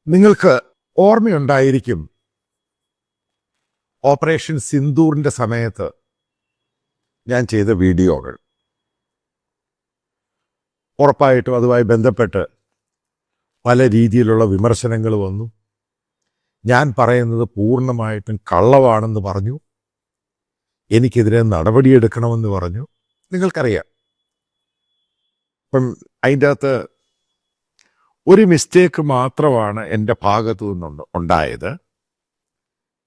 നിങ്ങൾക്ക് ഓർമ്മയുണ്ടായിരിക്കും, ഓപ്പറേഷൻ സിന്ദൂറിന്റെ സമയത്ത് ഞാൻ ചെയ്ത വീഡിയോകൾ. ഉറപ്പായിട്ടും അതുമായി ബന്ധപ്പെട്ട് പല രീതിയിലുള്ള വിമർശനങ്ങൾ വന്നു. ഞാൻ പറയുന്നത് പൂർണ്ണമായിട്ടും കള്ളമാണെന്ന് പറഞ്ഞു. എനിക്കെതിരെ നടപടിയെടുക്കണമെന്ന് പറഞ്ഞു. നിങ്ങൾക്കറിയാം, അപ്പം അതിൻ്റെ അകത്ത് ഒരു മിസ്റ്റേക്ക് മാത്രമാണ് എൻ്റെ ഭാഗത്തു നിന്നുണ്ട് ഉണ്ടായത്.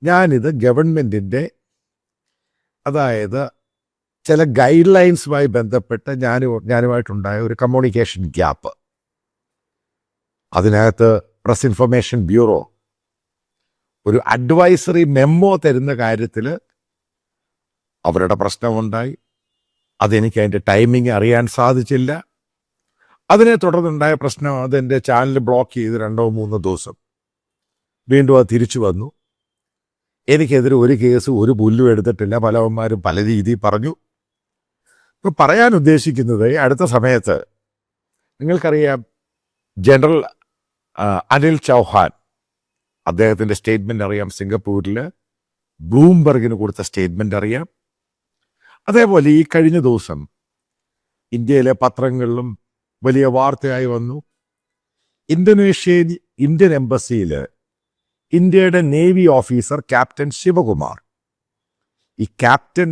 ഞാനിത് ഗവൺമെൻറ്റിൻ്റെ, അതായത് ചില ഗൈഡ് ലൈൻസുമായി ബന്ധപ്പെട്ട് ഞാനുമായിട്ടുണ്ടായ ഒരു കമ്മ്യൂണിക്കേഷൻ ഗ്യാപ്പ്, അതിനകത്ത് പ്രസ് ഇൻഫർമേഷൻ ബ്യൂറോ ഒരു അഡ്വൈസറി മെമ്മോ തരുന്ന കാര്യത്തിൽ അവരുടെ പ്രശ്നമുണ്ടായി. അതെനിക്ക് അതിൻ്റെ ടൈമിങ് അറിയാൻ സാധിച്ചില്ല. അതിനെ തുടർന്നുണ്ടായ പ്രശ്നം, അതെൻ്റെ ചാനൽ ബ്ലോക്ക് ചെയ്ത് 2-3 ദിവസം വീണ്ടും അത് തിരിച്ചു വന്നു. എനിക്കെതിരെ ഒരു കേസ് ഒരു പുല്ലും എടുത്തിട്ടില്ല. പലവന്മാരും പല രീതിയിൽ പറഞ്ഞു. ഇപ്പോൾ പറയാൻ ഉദ്ദേശിക്കുന്നത്, അടുത്ത സമയത്ത് നിങ്ങൾക്കറിയാം, ജനറൽ അനിൽ ചൗഹാൻ, അദ്ദേഹത്തിൻ്റെ സ്റ്റേറ്റ്മെൻ്റ് അറിയാം. സിംഗപ്പൂരിൽ ബ്ലൂംബർഗിന് കൊടുത്ത സ്റ്റേറ്റ്മെൻ്റ് അറിയാം. അതേപോലെ ഈ കഴിഞ്ഞ ദിവസം ഇന്ത്യയിലെ പത്രങ്ങളിലും വലിയ വാർത്തയായി വന്നു. ഇന്ത്യൻ എംബസിയിൽ ഇന്ത്യയുടെ നേവി ഓഫീസർ ക്യാപ്റ്റൻ ശിവകുമാർ, ഈ ക്യാപ്റ്റൻ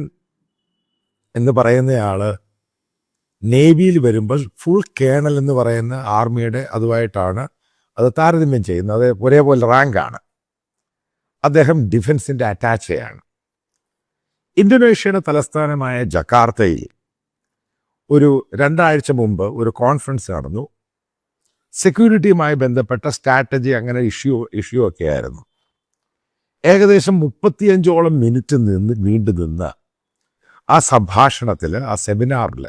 എന്ന് പറയുന്നയാൾ നേവിയിൽ വരുമ്പോൾ ഫുൾ കേണൽ എന്ന് പറയുന്ന ആർമിയുടെ അതുമായിട്ടാണ് അത് താരതമ്യം ചെയ്യുന്നത്. അത് ഒരേപോലെ റാങ്കാണ്. അദ്ദേഹം ഡിഫൻസിൻ്റെ അറ്റാച്ചയാണ്. ഇന്തോനേഷ്യയുടെ തലസ്ഥാനമായ ജക്കാർത്തയിൽ ഒരു 2 ആഴ്ച മുമ്പ് ഒരു കോൺഫറൻസ് നടന്നു. സെക്യൂരിറ്റിയുമായി ബന്ധപ്പെട്ട സ്ട്രാറ്റജി, അങ്ങനെ ഇഷ്യൂ ഒക്കെ ആയിരുന്നു. ഏകദേശം 35ഓളം മിനിറ്റ് നീണ്ടു നിന്ന ആ സംഭാഷണത്തിൽ, ആ സെമിനാറിൽ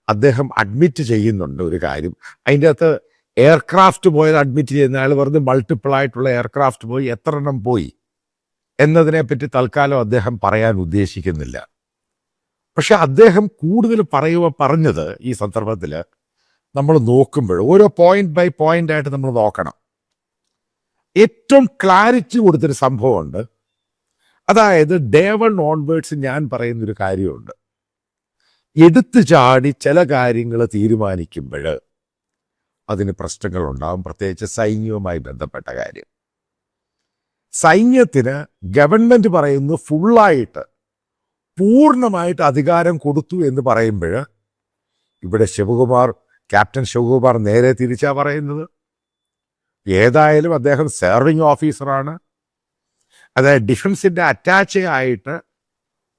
അദ്ദേഹം അഡ്മിറ്റ് ചെയ്യുന്നുണ്ട് ഒരു കാര്യം. അതിൻ്റെ അകത്ത് എയർക്രാഫ്റ്റ് പോയത് അഡ്മിറ്റ് ചെയ്യുന്ന ആൾ പറഞ്ഞ് മൾട്ടിപ്പിൾ ആയിട്ടുള്ള എയർക്രാഫ്റ്റ് പോയി, എത്ര എണ്ണം പോയി എന്നതിനെപ്പറ്റി തൽക്കാലം അദ്ദേഹം പറയാൻ ഉദ്ദേശിക്കുന്നില്ല. പക്ഷെ അദ്ദേഹം കൂടുതൽ പറഞ്ഞത് ഈ സന്ദർഭത്തിൽ നമ്മൾ നോക്കുമ്പോൾ ഓരോ പോയിന്റ് ബൈ പോയിന്റ് ആയിട്ട് നമ്മൾ നോക്കണം. ഏറ്റവും ക്ലാരിറ്റി കൊടുത്തൊരു സംഭവമുണ്ട്. അതായത് ഡേ 1 ഓൺവേർഡ്സ് ഞാൻ പറയുന്നൊരു കാര്യമുണ്ട്. എടുത്തു ചാടി ചില കാര്യങ്ങൾ തീരുമാനിക്കുമ്പോൾ അതിന് പ്രശ്നങ്ങളുണ്ടാകും. പ്രത്യേകിച്ച് സൈന്യവുമായി ബന്ധപ്പെട്ട കാര്യം. സൈന്യത്തിന് ഗവൺമെൻറ് പറയുന്നു ഫുള്ളായിട്ട് പൂർണ്ണമായിട്ട് അധികാരം കൊടുത്തു എന്ന് പറയുമ്പോൾ, ഇവിടെ ക്യാപ്റ്റൻ ശിവകുമാർ നേരെ തിരിച്ചാ പറയുന്നത്. ഏതായാലും അദ്ദേഹം സെർവിങ് ഓഫീസറാണ്. അതായത് ഡിഫൻസിൻ്റെ അറ്റാച്ച് ആയിട്ട്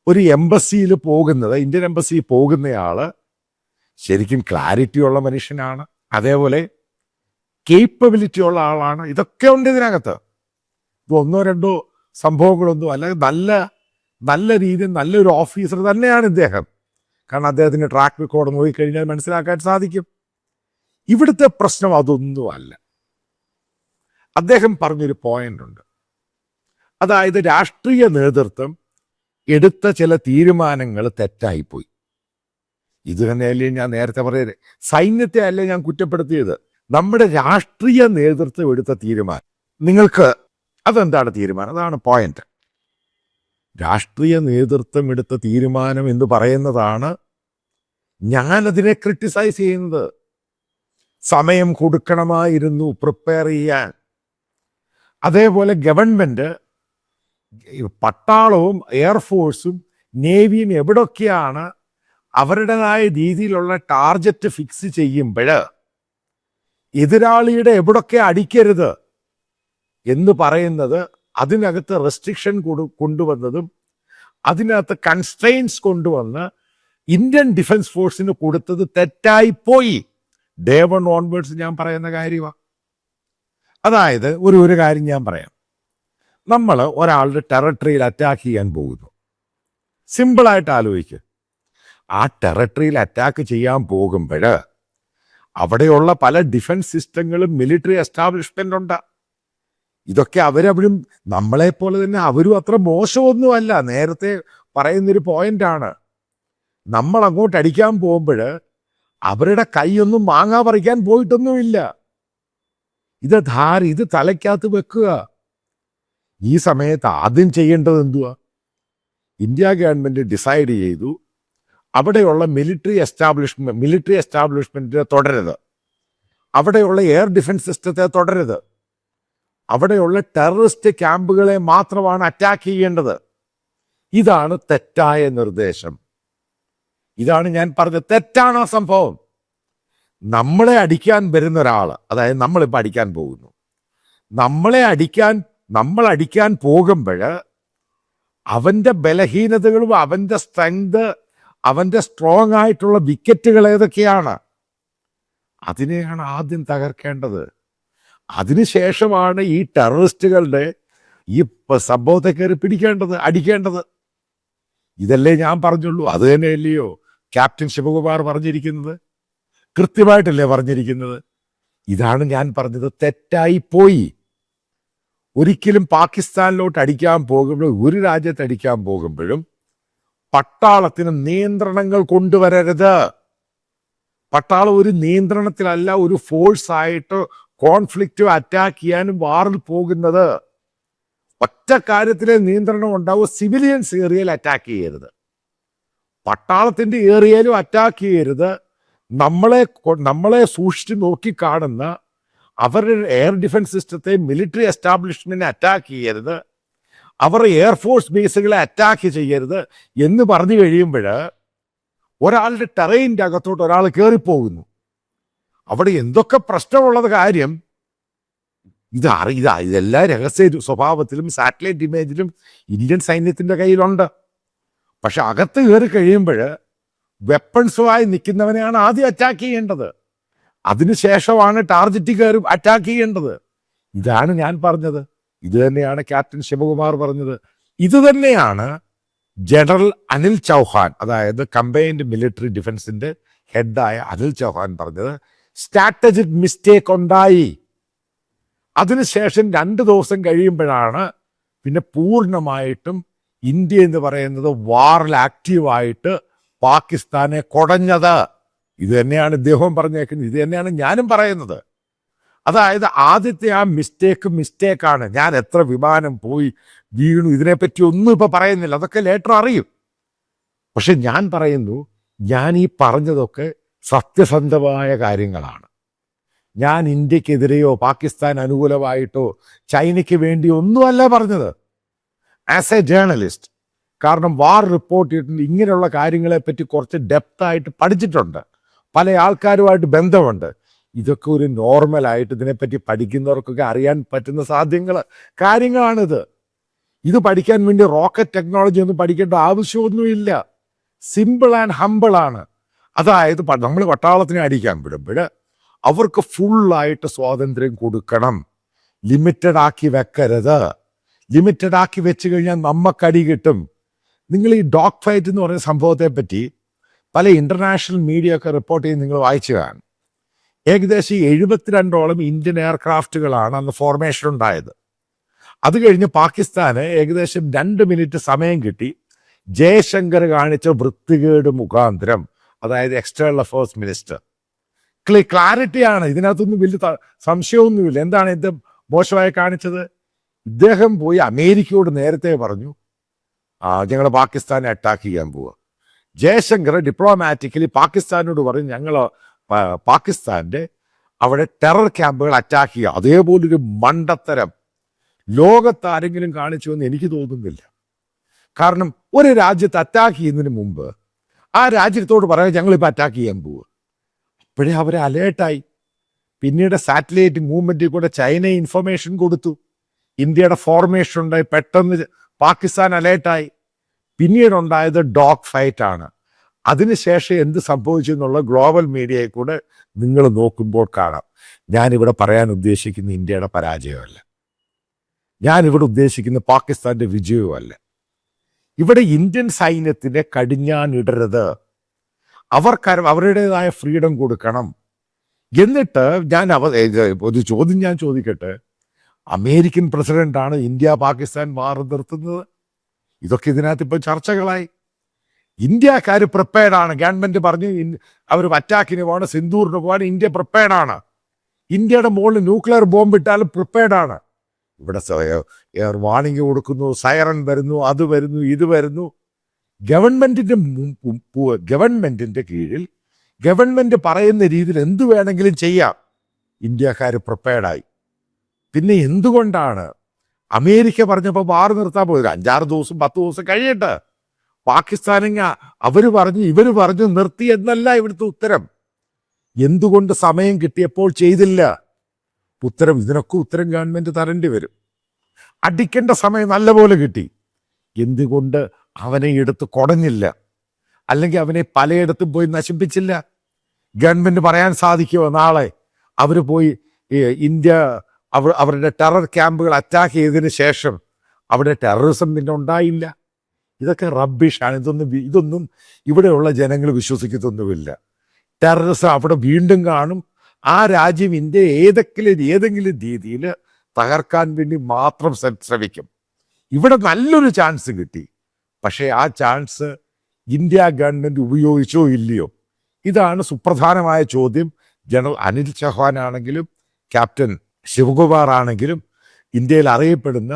ഒരു എംബസിയിൽ പോകുന്നത്, ഇന്ത്യൻ എംബസിയിൽ പോകുന്നയാൾ ശരിക്കും ക്ലാരിറ്റി ഉള്ള മനുഷ്യനാണ്. അതേപോലെ കേപ്പബിലിറ്റി ഉള്ള ആളാണ്. ഇതൊക്കെ ഉണ്ട് ഇതിനകത്ത്. ഇത് 1-2 സംഭവങ്ങളൊന്നും അല്ല. നല്ല രീതിയിൽ നല്ലൊരു ഓഫീസർ തന്നെയാണ് ഇദ്ദേഹം. കാരണം അദ്ദേഹത്തിൻ്റെ ട്രാക്ക് റെക്കോർഡ് നോക്കിക്കഴിഞ്ഞാൽ മനസ്സിലാക്കാൻ സാധിക്കും. ഇവിടുത്തെ പ്രശ്നം അതൊന്നുമല്ല. അദ്ദേഹം പറഞ്ഞൊരു പോയിന്റ് ഉണ്ട്. അതായത് രാഷ്ട്രീയ നേതൃത്വം എടുത്ത ചില തീരുമാനങ്ങൾ തെറ്റായിപ്പോയി. ഇത് തന്നെയല്ലേ ഞാൻ നേരത്തെ പറഞ്ഞത്. സൈന്യത്തെ അല്ലേ ഞാൻ കുറ്റപ്പെടുത്തിയത്, നമ്മുടെ രാഷ്ട്രീയ നേതൃത്വം എടുത്ത തീരുമാനം. നിങ്ങൾക്ക് അതെന്താണ് തീരുമാനം? അതാണ് പോയിന്റ്. രാഷ്ട്രീയ നേതൃത്വം എടുത്ത തീരുമാനം എന്ന് പറയുന്നതാണ് ഞാനതിനെ ക്രിട്ടിസൈസ് ചെയ്യുന്നത്. സമയം കൊടുക്കണമായിരുന്നു പ്രിപ്പയർ ചെയ്യാൻ. അതേപോലെ ഗവൺമെൻറ്, പട്ടാളവും എയർഫോഴ്സും നേവിയും എവിടൊക്കെയാണ് അവരുടേതായ രീതിയിലുള്ള ടാർഗറ്റ് ഫിക്സ് ചെയ്യുമ്പോൾ എതിരാളിയുടെ എവിടൊക്കെ അടിക്കരുത് എന്ന് പറയുന്നത്, അതിനകത്ത് റെസ്ട്രിക്ഷൻ കൊണ്ടുവന്നതും അതിനകത്ത് കൺസ്ട്രെയിൻസ് കൊണ്ടുവന്ന് ഇന്ത്യൻ ഡിഫൻസ് ഫോഴ്സിന് കൊടുത്തത് തെറ്റായിപ്പോയി. ഡേ 1 ഓൺവേർഡ്സ് ഞാൻ പറയുന്ന കാര്യമാണ്. അതായത് ഒരു കാര്യം ഞാൻ പറയാം. നമ്മൾ ഒരാളുടെ ടെറിട്ടറിയിൽ അറ്റാക്ക് ചെയ്യാൻ പോകുന്നു. സിമ്പിളായിട്ട് ആലോചിക്കുക. ആ ടെറിട്ടറിയിൽ അറ്റാക്ക് ചെയ്യാൻ പോകുമ്പോൾ അവിടെയുള്ള പല ഡിഫൻസ് സിസ്റ്റങ്ങളും മിലിറ്ററി എസ്റ്റാബ്ലിഷ്മെൻ്റ് ഉണ്ട്. ഇതൊക്കെ അവരവരും നമ്മളെപ്പോലെ തന്നെ അവരും അത്ര മോശമൊന്നുമല്ല. നേരത്തെ പറയുന്നൊരു പോയിന്റാണ്. നമ്മൾ അങ്ങോട്ട് അടിക്കാൻ പോകുമ്പോൾ അവരുടെ കൈയൊന്നും മാങ്ങാ പറിക്കാൻ പോയിട്ടൊന്നുമില്ല. ഇത് തലയ്ക്കകത്ത് വെക്കുക. ഈ സമയത്ത് ആദ്യം ചെയ്യേണ്ടത് എന്തുവാ? ഇന്ത്യ ഗവൺമെൻറ് ഡിസൈഡ് ചെയ്തു അവിടെയുള്ള മിലിറ്ററി എസ്റ്റാബ്ലിഷ്മെൻറ്റിനെ തുടരുത്, അവിടെയുള്ള എയർ ഡിഫൻസ് സിസ്റ്റത്തെ തുടരുത്, അവിടെയുള്ള ടെററിസ്റ്റ് ക്യാമ്പുകളെ മാത്രമാണ് അറ്റാക്ക് ചെയ്യേണ്ടത്. ഇതാണ് തെറ്റായ നിർദ്ദേശം. ഇതാണ് ഞാൻ പറഞ്ഞത്, തെറ്റാണ് ആ സംഭവം. നമ്മളെ അടിക്കാൻ വരുന്ന ഒരാൾ, അതായത് നമ്മളിപ്പോൾ അടിക്കാൻ പോകുന്നു, നമ്മൾ അടിക്കാൻ പോകുമ്പോൾ അവൻ്റെ ബലഹീനതകളും അവൻ്റെ സ്ട്രെങ്ത്, അവൻ്റെ സ്ട്രോങ് ആയിട്ടുള്ള വിക്കറ്റുകൾ ഏതൊക്കെയാണ്, അതിനെയാണ് ആദ്യം തകർക്കേണ്ടത്. അതിനുശേഷമാണ് ഈ ടെററിസ്റ്റുകളുടെ ഈ സംഭവത്തെ കയറി അടിക്കേണ്ടത്. ഇതല്ലേ ഞാൻ പറഞ്ഞുള്ളൂ. അത് തന്നെയല്ലയോ ക്യാപ്റ്റൻ ശിവകുമാർ പറഞ്ഞിരിക്കുന്നത്? കൃത്യമായിട്ടല്ലേ പറഞ്ഞിരിക്കുന്നത്? ഇതാണ് ഞാൻ പറഞ്ഞത്, തെറ്റായി പോയി. ഒരിക്കലും പാകിസ്ഥാനിലോട്ട് അടിക്കാൻ പോകുമ്പോഴും ഒരു രാജ്യത്ത് അടിക്കാൻ പോകുമ്പോഴും പട്ടാളത്തിന് നിയന്ത്രണങ്ങൾ കൊണ്ടുവരരുത്. പട്ടാളം ഒരു നിയന്ത്രണത്തിലല്ല, ഒരു ഫോഴ്സ് ആയിട്ട് കോൺഫ്ലിക്റ്റ് അറ്റാക്ക് ചെയ്യാനും വാറിൽ പോകുന്നത്. ഒറ്റ കാര്യത്തിലെ നിയന്ത്രണം ഉണ്ടാവും, സിവിലിയൻസ് ഏരിയയിൽ അറ്റാക്ക് ചെയ്യരുത്, പട്ടാളത്തിൻ്റെ ഏരിയയിലും അറ്റാക്ക് ചെയ്യരുത്. നമ്മളെ സൂക്ഷിച്ച് നോക്കിക്കാണുന്ന അവരുടെ എയർ ഡിഫൻസ് സിസ്റ്റത്തെ, മിലിറ്ററി എസ്റ്റാബ്ലിഷ്മെന്റിനെ അറ്റാക്ക് ചെയ്യരുത്, അവരുടെ എയർഫോഴ്സ് ബേസുകളെ അറ്റാക്ക് ചെയ്യരുത് എന്ന് പറഞ്ഞു കഴിയുമ്പോൾ ഒരാളുടെ ടെറൈൻ്റെ അകത്തോട്ട് ഒരാൾ കയറിപ്പോകുന്നു. അവിടെ എന്തൊക്കെ പ്രശ്നമുള്ളത് കാര്യം ഇതെല്ലാം രഹസ്യ സ്വഭാവത്തിലും സാറ്റലൈറ്റ് ഇമേജിലും ഇന്ത്യൻ സൈന്യത്തിൻ്റെ കയ്യിലുണ്ട്. പക്ഷെ അകത്ത് കയറി കഴിയുമ്പോൾ വെപ്പൺസുമായി നിൽക്കുന്നവനെയാണ് ആദ്യം അറ്റാക്ക് ചെയ്യേണ്ടത്, അതിനുശേഷമാണ് ടാർഗറ്റ് കയറി അറ്റാക്ക് ചെയ്യേണ്ടത്. ഇതാണ് ഞാൻ പറഞ്ഞത്. ഇത് തന്നെയാണ് ക്യാപ്റ്റൻ ശിവകുമാർ പറഞ്ഞത്. ഇത് തന്നെയാണ് ജനറൽ അനിൽ ചൗഹാൻ, അതായത് കമ്പൈൻഡ് മിലിറ്ററി ഡിഫൻസിന്റെ ഹെഡായ അനിൽ ചൗഹാൻ പറഞ്ഞത്. സ്ട്രാറ്റജിക് മിസ്റ്റേക്ക് ഉണ്ടായി. അതിനുശേഷം 2 ദിവസം കഴിയുമ്പോഴാണ് പിന്നെ പൂർണ്ണമായിട്ടും ഇന്ത്യ എന്ന് പറയുന്നത് വാറിൽ ആക്റ്റീവായിട്ട് പാകിസ്ഥാനെ കുടഞ്ഞത്. ഇത് തന്നെയാണ് ഇദ്ദേഹവും പറഞ്ഞേക്കുന്നത്, ഇത് തന്നെയാണ് ഞാനും പറയുന്നത്. അതായത് ആദ്യത്തെ ആ മിസ്റ്റേക്കാണ്. ഞാൻ എത്ര വിമാനം പോയി വീണു, ഇതിനെപ്പറ്റി ഒന്നും ഇപ്പൊ പറയുന്നില്ല, അതൊക്കെ ലേറ്റർ അറിയും. പക്ഷെ ഞാൻ പറയുന്നു, ഞാൻ ഈ പറഞ്ഞതൊക്കെ സത്യസന്ധമായ കാര്യങ്ങളാണ്. ഞാൻ ഇന്ത്യക്കെതിരെയോ പാകിസ്ഥാൻ അനുകൂലമായിട്ടോ ചൈനയ്ക്ക് വേണ്ടിയോ ഒന്നുമല്ല പറഞ്ഞത്. ആസ് എ ജേർണലിസ്റ്റ്, കാരണം വാർ റിപ്പോർട്ട് ചെയ്തിട്ടുണ്ട്, ഇങ്ങനെയുള്ള കാര്യങ്ങളെപ്പറ്റി കുറച്ച് ഡെപ്തായിട്ട് പഠിച്ചിട്ടുണ്ട്, പല ആൾക്കാരുമായിട്ട് ബന്ധമുണ്ട്. ഇതൊക്കെ ഒരു നോർമലായിട്ട് ഇതിനെപ്പറ്റി പഠിക്കുന്നവർക്കൊക്കെ അറിയാൻ പറ്റുന്ന കാര്യങ്ങളാണിത്. ഇത് പഠിക്കാൻ വേണ്ടി റോക്കറ്റ് ടെക്നോളജി ഒന്നും പഠിക്കേണ്ട ആവശ്യമൊന്നുമില്ല. സിമ്പിൾ ആൻഡ് ഹമ്പിളാണ്. അതായത് നമ്മൾ പട്ടാളത്തിനെ അടിക്കാൻ വിടുമ്പോൾ അവർക്ക് ഫുള്ളായിട്ട് സ്വാതന്ത്ര്യം കൊടുക്കണം, ലിമിറ്റഡ് ആക്കി വെക്കരുത്. ലിമിറ്റഡ് ആക്കി വെച്ച് കഴിഞ്ഞാൽ നമുക്കടി കിട്ടും. നിങ്ങൾ ഈ ഡോഗ് ഫൈറ്റ് എന്ന് പറയുന്ന സംഭവത്തെ പറ്റി പല ഇന്റർനാഷണൽ മീഡിയ ഒക്കെ റിപ്പോർട്ട് ചെയ്ത് നിങ്ങൾ വായിച്ചു കാണും. ഏകദേശം 72ഓളം ഇന്ത്യൻ എയർക്രാഫ്റ്റുകളാണ് അന്ന് ഫോർമേഷൻ ഉണ്ടായത്. അത് കഴിഞ്ഞ് പാകിസ്ഥാന് ഏകദേശം 2 മിനിറ്റ് സമയം കിട്ടി. ജയശങ്കർ കാണിച്ച വൃത്തികേട് മുഖാന്തരം, അതായത് എക്സ്റ്റേണൽ അഫയേഴ്സ് മിനിസ്റ്റർ, ക്ലാരിറ്റിയാണ്, ഇതിനകത്തൊന്നും വലിയ സംശയമൊന്നുമില്ല. എന്താണ് ഇത് മോശമായി കാണിച്ചത്? ഇദ്ദേഹം പോയി അമേരിക്കയോട് നേരത്തെ പറഞ്ഞു ഞങ്ങൾ പാകിസ്ഥാനെ അറ്റാക്ക് ചെയ്യാൻ പോവുക. ജയശങ്കർ ഡിപ്ലോമാറ്റിക്കലി പാകിസ്ഥാനോട് പറഞ്ഞു ഞങ്ങൾ പാകിസ്ഥാൻ്റെ അവിടെ ടെറർ ക്യാമ്പുകൾ അറ്റാക്ക് ചെയ്യുക. അതേപോലൊരു മണ്ടത്തരം ലോകത്ത് ആരെങ്കിലും കാണിച്ചു എന്ന് എനിക്ക് തോന്നുന്നില്ല. കാരണം ഒരു രാജ്യത്ത് അറ്റാക്ക് ചെയ്യുന്നതിന് മുമ്പ് ആ രാജ്യത്തോട് പറയാം ഞങ്ങളിപ്പോൾ അറ്റാക്ക് ചെയ്യാൻ പോവുക. അപ്പോഴേ അവരെ അലേർട്ടായി. പിന്നീട് സാറ്റലൈറ്റ് മൂവ്മെൻറ്റിൽ കൂടെ ചൈന ഇൻഫർമേഷൻ കൊടുത്തു, ഇന്ത്യയുടെ ഫോർമേഷൻ ഉണ്ടായി, പെട്ടെന്ന് പാകിസ്ഥാൻ അലേർട്ടായി. പിന്നീടുണ്ടായത് ഡോഗ് ഫൈറ്റ് ആണ്. അതിനുശേഷം എന്ത് സംഭവിച്ചു എന്നുള്ള ഗ്ലോബൽ മീഡിയയിൽ കൂടെ നിങ്ങൾ നോക്കുമ്പോൾ കാണാം. ഞാനിവിടെ പറയാൻ ഉദ്ദേശിക്കുന്ന ഇന്ത്യയുടെ പരാജയമല്ല, ഞാനിവിടെ ഉദ്ദേശിക്കുന്ന പാകിസ്ഥാന്റെ വിജയവുമല്ല. ഇവിടെ ഇന്ത്യൻ സൈന്യത്തിനെ കടിഞ്ഞാണിടരുത്, അവരുടേതായ ഫ്രീഡം കൊടുക്കണം. എന്നിട്ട് ഒരു ചോദ്യം ഞാൻ ചോദിക്കട്ടെ, അമേരിക്കൻ പ്രസിഡന്റാണ് ഇന്ത്യ പാകിസ്ഥാൻ വാർ നിർത്തുന്നത്. ഇതൊക്കെ ഇതിനകത്ത് ഇപ്പോൾ ചർച്ചകളായി. ഇന്ത്യക്കാർ പ്രിപ്പയർഡാണ്. ഗവൺമെന്റ് പറഞ്ഞു അവർ അറ്റാക്കിന് പോകണം, സിന്ദൂറിന് പോകാൻ ഇന്ത്യ പ്രിപ്പയർഡാണ്. ഇന്ത്യയുടെ മുകളിൽ ന്യൂക്ലിയർ ബോംബ് ഇട്ടാലും പ്രിപ്പയർഡാണ്. ഇവിടെ എയർ വാണിംഗ് കൊടുക്കുന്നു, സൈറൺ വരുന്നു, അത് വരുന്നു, ഇത് വരുന്നു. ഗവൺമെന്റിന്റെ കീഴിൽ ഗവൺമെന്റ് പറയുന്ന രീതിയിൽ എന്തു വേണമെങ്കിലും ചെയ്യാം. ഇന്ത്യക്കാർ പ്രിപ്പയർഡായി. പിന്നെ എന്തുകൊണ്ടാണ് അമേരിക്ക പറഞ്ഞപ്പോൾ വാർ നിർത്താൻ പോയത്? 5-6 ദിവസം 10 ദിവസം കഴിയട്ടെ. പാകിസ്ഥാനിങ്ങ അവർ പറഞ്ഞു ഇവർ പറഞ്ഞു നിർത്തി എന്നല്ല ഇവിടുത്തെ ഉത്തരം. എന്തുകൊണ്ട് സമയം കിട്ടിയപ്പോൾ ചെയ്തില്ല? ഇതിനൊക്കെ ഉത്തരം ഗവൺമെന്റ് തരേണ്ടി വരും. അടിക്കേണ്ട സമയം നല്ലപോലെ കിട്ടി, എന്തുകൊണ്ട് അവനെ എടുത്ത് കുടഞ്ഞില്ല? അല്ലെങ്കിൽ അവനെ പലയിടത്തും പോയി നശിപ്പിച്ചില്ല? ഗവൺമെന്റ് പറയാൻ സാധിക്കുമോ നാളെ അവർ പോയി ഇന്ത്യ അവരുടെ ടെറർ ക്യാമ്പുകൾ അറ്റാക്ക് ചെയ്തതിന് ശേഷം അവിടെ ടെററിസം പിന്നെ ഉണ്ടായില്ല? ഇതൊക്കെ റബ്ബിഷാണ്. ഇതൊന്നും ഇവിടെയുള്ള ജനങ്ങൾ വിശ്വസിക്കത്തൊന്നുമില്ല. ടെററിസം അവിടെ വീണ്ടും കാണും. ആ രാജ്യം ഇന്ത്യ ഏതെങ്കിലും രീതിയിൽ തകർക്കാൻ വേണ്ടി മാത്രം ശ്രമിക്കും. ഇവിടെ നല്ലൊരു ചാൻസ് കിട്ടി, പക്ഷേ ആ ചാൻസ് ഇന്ത്യ ഗവൺമെന്റ് ഉപയോഗിച്ചോ ഇല്ലയോ? ഇതാണ് സുപ്രധാനമായ ചോദ്യം. ജനറൽ അനിൽ ചൗഹാൻ ആണെങ്കിലും ക്യാപ്റ്റൻ ശിവകുമാർ ആണെങ്കിലും ഇന്ത്യയിൽ അറിയപ്പെടുന്ന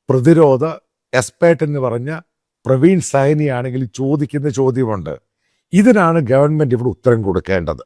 പ്രതിരോധ എക്സ്പേർട്ട് എന്ന് പറഞ്ഞ പ്രവീൺ സൈനി ആണെങ്കിലും ചോദിക്കുന്ന ചോദ്യമുണ്ട്. ഇതിനാണ് ഗവൺമെന്റ് ഇവിടെ ഉത്തരം കൊടുക്കേണ്ടത്.